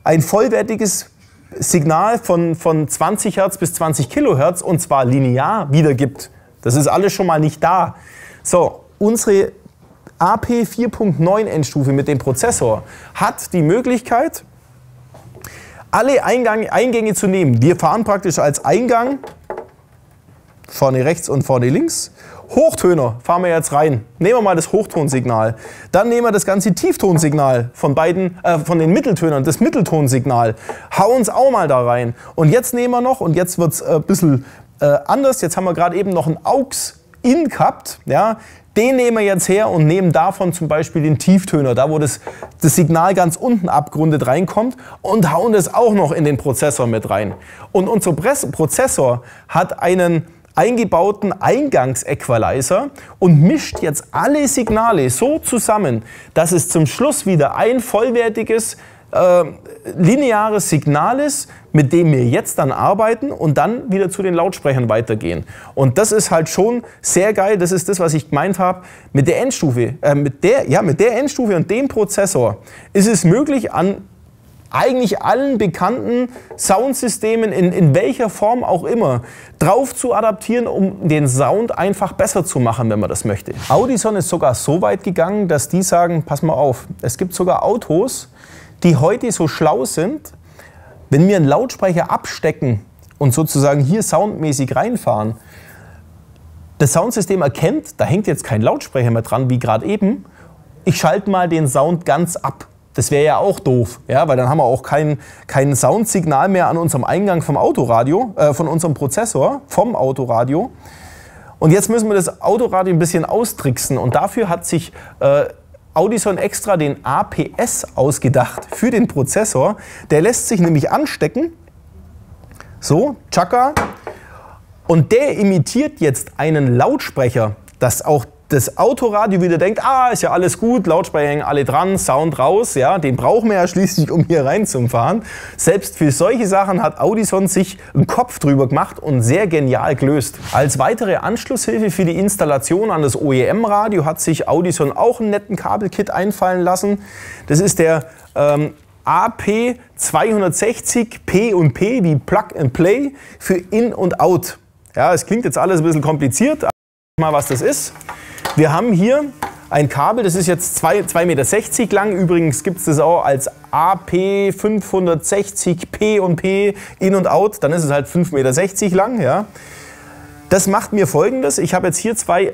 ein vollwertiges Signal von 20 Hertz bis 20 Kilohertz und zwar linear wiedergibt. Das ist alles schon mal nicht da. So, unsere AP 4.9 Endstufe mit dem Prozessor hat die Möglichkeit, alle Eingänge zu nehmen. Wir fahren praktisch als Eingang, vorne rechts und vorne links. Hochtöner fahren wir jetzt rein. Nehmen wir mal das Hochtonsignal. Dann nehmen wir das ganze Tieftonsignal von den Mitteltönern, das Mitteltonsignal. Hauen es auch mal da rein. Und jetzt nehmen wir noch, und jetzt wird es ein bisschen anders, jetzt haben wir gerade eben noch einen AUX-In gehabt. Ja, den nehmen wir jetzt her und nehmen davon zum Beispiel den Tieftöner, da wo das Signal ganz unten abgerundet reinkommt, und hauen das auch noch in den Prozessor mit rein. Und unser Prozessor hat einen eingebauten Eingangsequalizer und mischt jetzt alle Signale so zusammen, dass es zum Schluss wieder ein vollwertiges lineares Signal ist, mit dem wir jetzt dann arbeiten und dann wieder zu den Lautsprechern weitergehen. Und das ist halt schon sehr geil. Das ist das, was ich gemeint habe. Mit der Endstufe, mit der Endstufe und dem Prozessor ist es möglich, an eigentlich allen bekannten Soundsystemen in welcher Form auch immer drauf zu adaptieren, um den Sound einfach besser zu machen, wenn man das möchte. Audison ist sogar so weit gegangen, dass die sagen, pass mal auf, es gibt sogar Autos, die heute so schlau sind, wenn wir einen Lautsprecher abstecken und sozusagen hier soundmäßig reinfahren, das Soundsystem erkennt, da hängt jetzt kein Lautsprecher mehr dran, wie gerade eben, ich schalte mal den Sound ganz ab. Das wäre ja auch doof, ja, weil dann haben wir auch kein Soundsignal mehr an unserem Eingang vom Autoradio, von unserem Prozessor, vom Autoradio. Und jetzt müssen wir das Autoradio ein bisschen austricksen und dafür hat sich Audison extra den APS ausgedacht für den Prozessor. Der lässt sich nämlich anstecken, so, tschakka, und der imitiert jetzt einen Lautsprecher, dass auch das Autoradio wieder denkt, ist ja alles gut, Lautsprecher hängen alle dran, Sound raus, ja, den brauchen wir ja schließlich, um hier reinzufahren. Selbst für solche Sachen hat Audison sich einen Kopf drüber gemacht und sehr genial gelöst. Als weitere Anschlusshilfe für die Installation an das OEM-Radio hat sich Audison auch einen netten Kabelkit einfallen lassen. Das ist der AP 260 P&P wie Plug and Play für In und Out. Ja, es klingt jetzt alles ein bisschen kompliziert, aber mal was das ist. Wir haben hier ein Kabel, das ist jetzt 2,60 Meter lang. Übrigens gibt es das auch als AP 560 P&P In und Out. Dann ist es halt 5,60 Meter lang. Ja. Das macht mir Folgendes. Ich habe jetzt hier zwei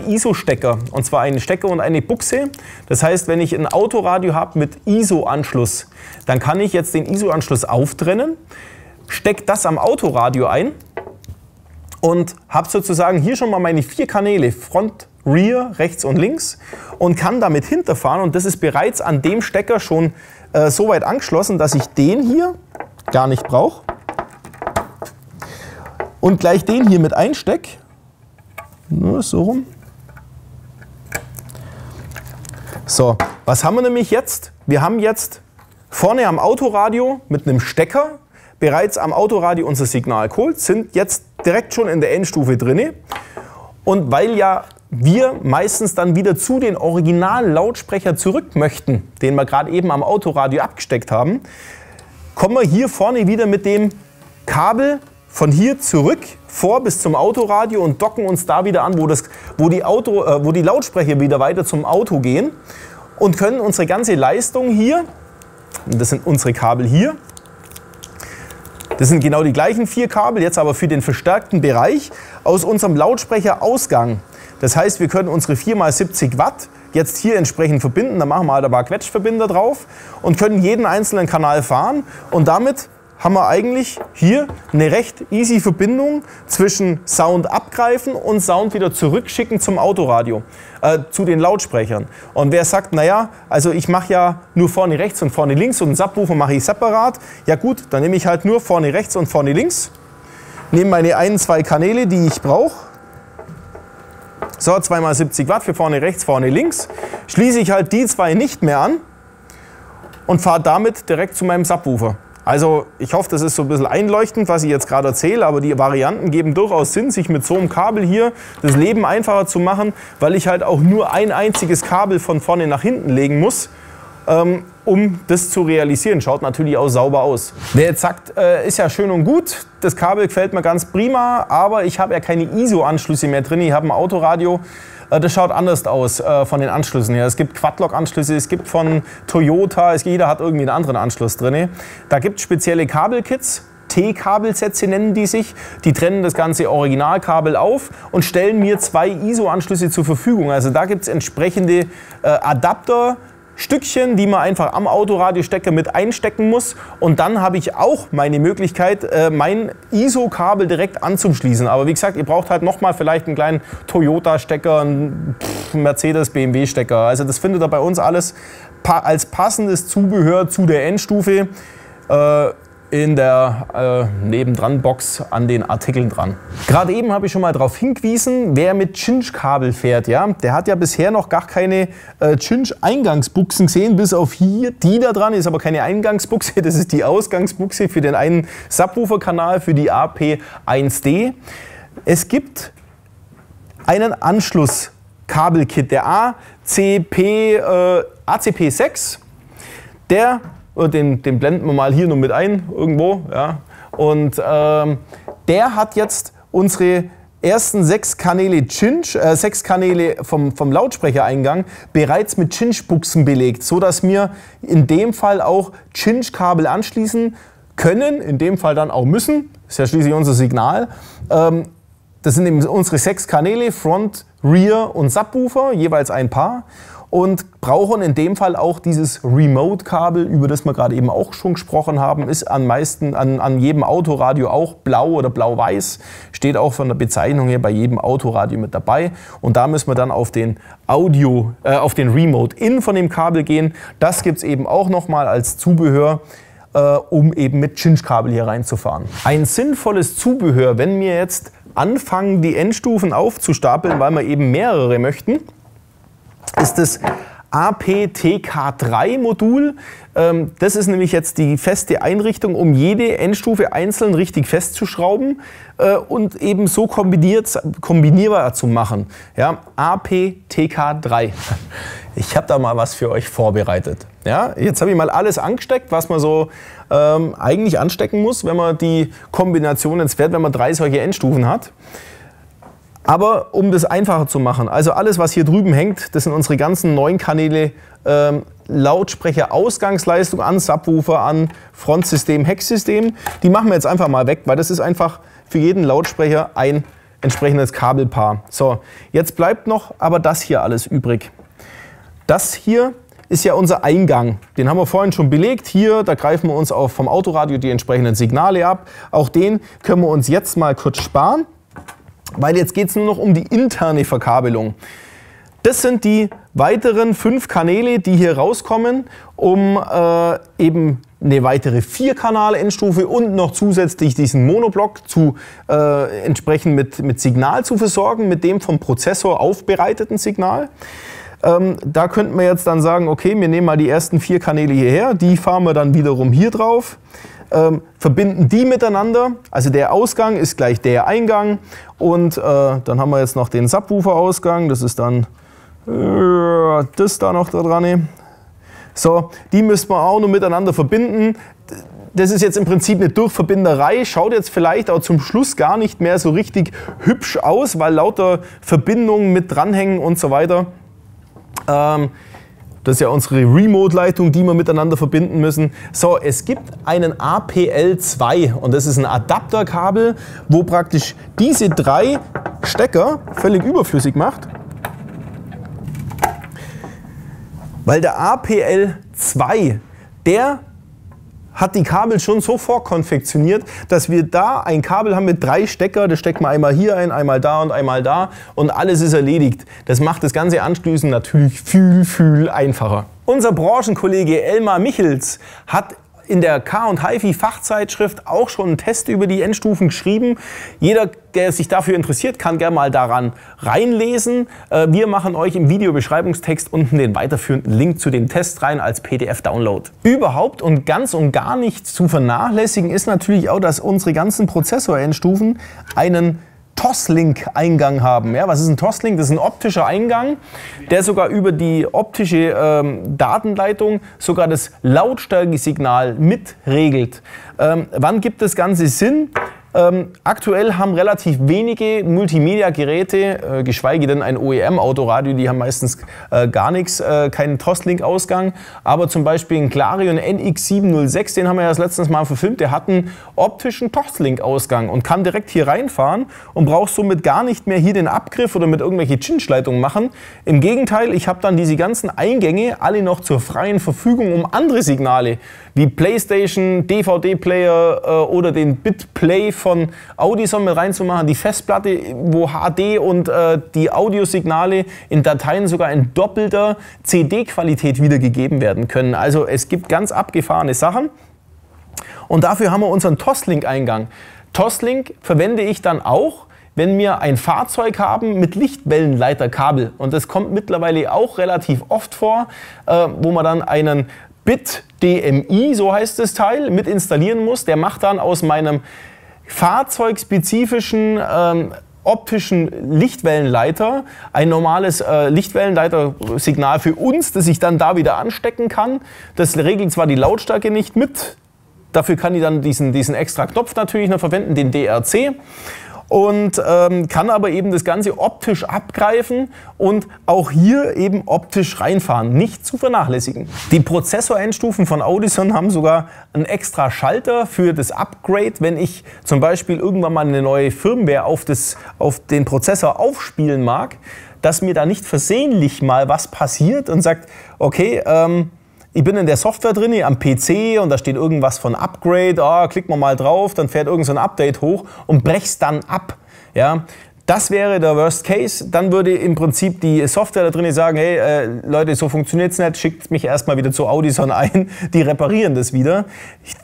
ISO-Stecker. Und zwar einen Stecker und eine Buchse. Das heißt, wenn ich ein Autoradio habe mit ISO-Anschluss, dann kann ich jetzt den ISO-Anschluss auftrennen, stecke das am Autoradio ein und habe sozusagen hier schon mal meine 4 Kanäle, Front, Rear, rechts und links, und kann damit hinterfahren, und das ist bereits an dem Stecker schon so weit angeschlossen, dass ich den hier gar nicht brauche und gleich den hier mit einstecke. Nur so rum. So, was haben wir nämlich jetzt? Wir haben jetzt vorne am Autoradio mit einem Stecker bereits am Autoradio unser Signal geholt, sind jetzt direkt schon in der Endstufe drin. Und weil ja wir meistens dann wieder zu den Original-Lautsprecher zurück möchten, den wir gerade eben am Autoradio abgesteckt haben, kommen wir hier vorne wieder mit dem Kabel von hier zurück vor bis zum Autoradio und docken uns da wieder an, wo die Lautsprecher wieder weiter zum Auto gehen, und können unsere ganze Leistung hier, und das sind unsere Kabel hier, das sind genau die gleichen 4 Kabel, jetzt aber für den verstärkten Bereich, aus unserem Lautsprecherausgang. Das heißt, wir können unsere 4x70 Watt jetzt hier entsprechend verbinden. Da machen wir halt ein paar Quetschverbinder drauf und können jeden einzelnen Kanal fahren. Und damit haben wir eigentlich hier eine recht easy Verbindung zwischen Sound abgreifen und Sound wieder zurückschicken zum Autoradio, zu den Lautsprechern. Und wer sagt, naja, also ich mache ja nur vorne rechts und vorne links und einen Subwoofer mache ich separat. Ja gut, dann nehme ich halt nur vorne rechts und vorne links. Nehme meine 2 Kanäle, die ich brauche. So, 2x70 Watt für vorne rechts, vorne links. Schließe ich halt die 2 nicht mehr an und fahre damit direkt zu meinem Subwoofer. Also ich hoffe, das ist so ein bisschen einleuchtend, was ich jetzt gerade erzähle, aber die Varianten geben durchaus Sinn, sich mit so einem Kabel hier das Leben einfacher zu machen, weil ich halt auch nur ein einziges Kabel von vorne nach hinten legen muss, um das zu realisieren. Schaut natürlich auch sauber aus. Wer jetzt sagt, ist ja schön und gut, das Kabel gefällt mir ganz prima, aber ich habe ja keine ISO-Anschlüsse mehr drin, ich habe ein Autoradio. Das schaut anders aus von den Anschlüssen her. Es gibt Quadlock-Anschlüsse, es gibt von Toyota, jeder hat irgendwie einen anderen Anschluss drin. Da gibt es spezielle Kabelkits, T-Kabelsätze nennen die sich. Die trennen das ganze Originalkabel auf und stellen mir 2 ISO-Anschlüsse zur Verfügung. Also da gibt es entsprechende Adapter, Stückchen, die man einfach am Autoradiostecker mit einstecken muss, und dann habe ich auch meine Möglichkeit, mein ISO-Kabel direkt anzuschließen. Aber wie gesagt, ihr braucht halt nochmal vielleicht einen kleinen Toyota-Stecker, einen Mercedes, BMW-Stecker. Also das findet ihr bei uns alles als passendes Zubehör zu der Endstufe in der Nebendran-Box an den Artikeln dran. Gerade eben habe ich schon mal darauf hingewiesen, wer mit Cinch-Kabel fährt, ja, der hat ja bisher noch gar keine Cinch-Eingangsbuchsen gesehen, bis auf hier, die da dran ist aber keine Eingangsbuchse, das ist die Ausgangsbuchse für den einen Subwoofer-Kanal, für die AP1D. Es gibt einen Anschlusskabelkit, der ACP6, den blenden wir mal hier nur mit ein, irgendwo. Ja. Und der hat jetzt unsere ersten 6 Kanäle Cinch, 6 Kanäle vom Lautsprechereingang bereits mit Cinch-Buchsen belegt, sodass wir in dem Fall auch Cinch-Kabel anschließen können, in dem Fall dann auch müssen. Das ist ja schließlich unser Signal. Das sind eben unsere 6 Kanäle, Front, Rear und Subwoofer, jeweils ein Paar. Und brauchen in dem Fall auch dieses Remote-Kabel, über das wir gerade eben auch schon gesprochen haben, ist an jedem Autoradio auch blau oder blau-weiß, steht auch von der Bezeichnung her bei jedem Autoradio mit dabei. Und da müssen wir dann auf den Remote-In von dem Kabel gehen. Das gibt es eben auch nochmal als Zubehör, um eben mit Cinch-Kabel hier reinzufahren. Ein sinnvolles Zubehör, wenn wir jetzt anfangen, die Endstufen aufzustapeln, weil wir eben mehrere möchten, ist das APTK3-Modul. Das ist nämlich jetzt die feste Einrichtung, um jede Endstufe einzeln richtig festzuschrauben und eben so kombinierbar zu machen. Ja, APTK3. Ich habe da mal was für euch vorbereitet. Ja, jetzt habe ich mal alles angesteckt, was man so eigentlich anstecken muss, wenn man die Kombination jetzt fährt, wenn man 3 solche Endstufen hat. Aber um das einfacher zu machen, also alles, was hier drüben hängt, das sind unsere ganzen 9 Kanäle Lautsprecher-Ausgangsleistung an Subwoofer, an Frontsystem, Hecksystem. Die machen wir jetzt einfach mal weg, weil das ist einfach für jeden Lautsprecher ein entsprechendes Kabelpaar. So, jetzt bleibt noch aber das hier alles übrig. Das hier ist ja unser Eingang. Den haben wir vorhin schon belegt. Hier, da greifen wir uns auch vom Autoradio die entsprechenden Signale ab. Auch den können wir uns jetzt mal kurz sparen, weil jetzt geht es nur noch um die interne Verkabelung. Das sind die weiteren 5 Kanäle, die hier rauskommen, um eben eine weitere 4-Kanal-Endstufe und noch zusätzlich diesen Monoblock entsprechend mit Signal zu versorgen, mit dem vom Prozessor aufbereiteten Signal. Da könnten wir jetzt dann sagen, okay, wir nehmen mal die ersten 4 Kanäle hierher, die fahren wir dann wiederum hier drauf. Verbinden die miteinander, also der Ausgang ist gleich der Eingang, und dann haben wir jetzt noch den Subwoofer-Ausgang, das ist dann das da noch da dran. So, die müssen wir auch noch miteinander verbinden. Das ist jetzt im Prinzip eine Durchverbinderei, schaut jetzt vielleicht auch zum Schluss gar nicht mehr so richtig hübsch aus, weil lauter Verbindungen mit dranhängen und so weiter. Das ist ja unsere Remote-Leitung, die wir miteinander verbinden müssen. So, es gibt einen APL2 und das ist ein Adapterkabel, wo praktisch diese 3 Stecker völlig überflüssig macht. Weil der APL2, der hat die Kabel schon so vorkonfektioniert, dass wir da ein Kabel haben mit 3 Stecker, das steckt man einmal hier ein, einmal da und alles ist erledigt. Das macht das ganze Anschließen natürlich viel einfacher. Unser Branchenkollege Elmar Michels hat in der Car&HiFi Fachzeitschrift auch schon einen Test über die Endstufen geschrieben. Jeder, der sich dafür interessiert, kann gerne mal daran reinlesen. Wir machen euch im Videobeschreibungstext unten den weiterführenden Link zu dem Test rein als PDF-Download. Überhaupt und ganz und gar nicht zu vernachlässigen ist natürlich auch, dass unsere ganzen Prozessor-Endstufen einen Toslink-Eingang haben. Ja, was ist ein Toslink? Das ist ein optischer Eingang, der sogar über die optische Datenleitung sogar das Lautstärkesignal mitregelt. Wann gibt das Ganze Sinn? Aktuell haben relativ wenige Multimedia-Geräte, geschweige denn ein OEM-Autoradio, die haben meistens gar nichts, keinen Toslink-Ausgang. Aber zum Beispiel ein Clarion NX706, den haben wir ja das letztes Mal verfilmt, der hat einen optischen Toslink-Ausgang und kann direkt hier reinfahren und braucht somit gar nicht mehr hier den Abgriff oder mit irgendwelche Cinch-Leitungen machen. Im Gegenteil, ich habe dann diese ganzen Eingänge alle noch zur freien Verfügung, um andere Signale wie PlayStation, DVD-Player oder den BitPlay von Audison mit reinzumachen, die Festplatte, wo HD und die Audiosignale in Dateien sogar in doppelter CD-Qualität wiedergegeben werden können. Also es gibt ganz abgefahrene Sachen und dafür haben wir unseren Toslink-Eingang. Toslink verwende ich dann auch, wenn wir ein Fahrzeug haben mit Lichtwellenleiterkabel, und das kommt mittlerweile auch relativ oft vor, wo man dann einen BitDMI, so heißt das Teil, mit installieren muss. Der macht dann aus meinem fahrzeugspezifischen optischen Lichtwellenleiter ein normales Lichtwellenleitersignal für uns, das ich dann da wieder anstecken kann. Das regelt zwar die Lautstärke nicht mit, dafür kann ich dann diesen extra Knopf natürlich noch verwenden, den DRC. Und kann aber eben das Ganze optisch abgreifen und auch hier eben optisch reinfahren. Nicht zu vernachlässigen. Die Prozessor-Endstufen von Audison haben sogar einen extra Schalter für das Upgrade, wenn ich zum Beispiel irgendwann mal eine neue Firmware auf den Prozessor aufspielen mag, dass mir da nicht versehentlich mal was passiert und sagt, okay, ich bin in der Software drin, am PC, und da steht irgendwas von Upgrade, klick mal drauf, dann fährt irgend so ein Update hoch und brech's dann ab. Ja? Das wäre der Worst Case. Dann würde im Prinzip die Software da drin sagen, hey Leute, so funktioniert es nicht, schickt mich erstmal wieder zu Audison ein, die reparieren das wieder.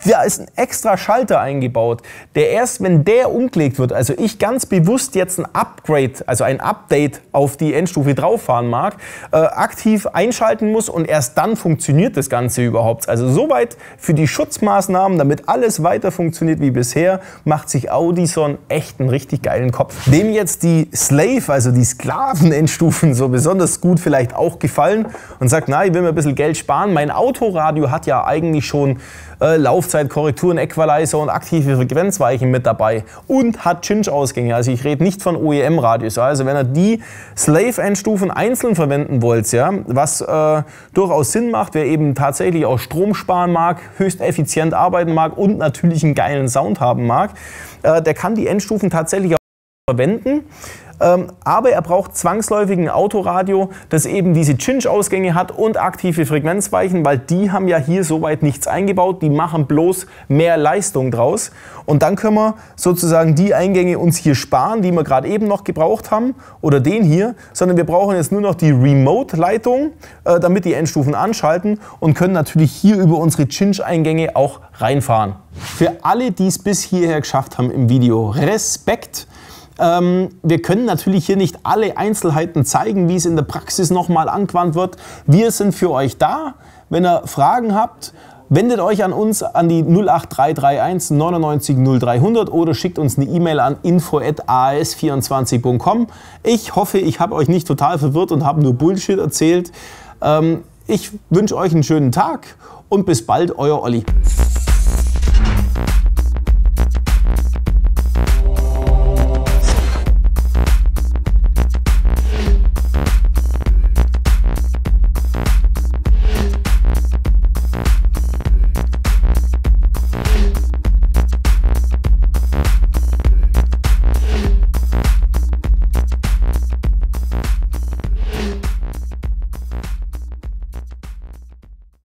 Da ist ein extra Schalter eingebaut, der erst, wenn der umgelegt wird, also ich ganz bewusst jetzt ein Upgrade, also ein Update auf die Endstufe drauf fahren mag, aktiv einschalten muss und erst dann funktioniert das Ganze überhaupt. Also soweit für die Schutzmaßnahmen, damit alles weiter funktioniert wie bisher, macht sich Audison echt einen richtig geilen Kopf. Dem jetzt die Slave, also die Sklaven-Endstufen, so besonders gut vielleicht auch gefallen und sagt, na, ich will mir ein bisschen Geld sparen. Mein Autoradio hat ja eigentlich schon Laufzeitkorrekturen, Equalizer und aktive Frequenzweichen mit dabei und hat Cinch-Ausgänge. Also ich rede nicht von OEM-Radios. Also wenn ihr die Slave-Endstufen einzeln verwenden wollt, ja, was durchaus Sinn macht, wer eben tatsächlich auch Strom sparen mag, höchst effizient arbeiten mag und natürlich einen geilen Sound haben mag, der kann die Endstufen tatsächlich auch verwenden, aber er braucht zwangsläufig ein Autoradio, das eben diese Cinch-Ausgänge hat und aktive Frequenzweichen, weil die haben ja hier soweit nichts eingebaut, die machen bloß mehr Leistung draus und dann können wir sozusagen die Eingänge uns hier sparen, die wir gerade eben noch gebraucht haben oder den hier, sondern wir brauchen jetzt nur noch die Remote-Leitung, damit die Endstufen anschalten und können natürlich hier über unsere Cinch-Eingänge auch reinfahren. Für alle, die es bis hierher geschafft haben im Video, Respekt! Wir können natürlich hier nicht alle Einzelheiten zeigen, wie es in der Praxis nochmal angewandt wird. Wir sind für euch da. Wenn ihr Fragen habt, wendet euch an uns an die 08331 99 0300 oder schickt uns eine E-Mail an info@as24.com. Ich hoffe, ich habe euch nicht total verwirrt und habe nur Bullshit erzählt. Ich wünsche euch einen schönen Tag und bis bald, euer Olli.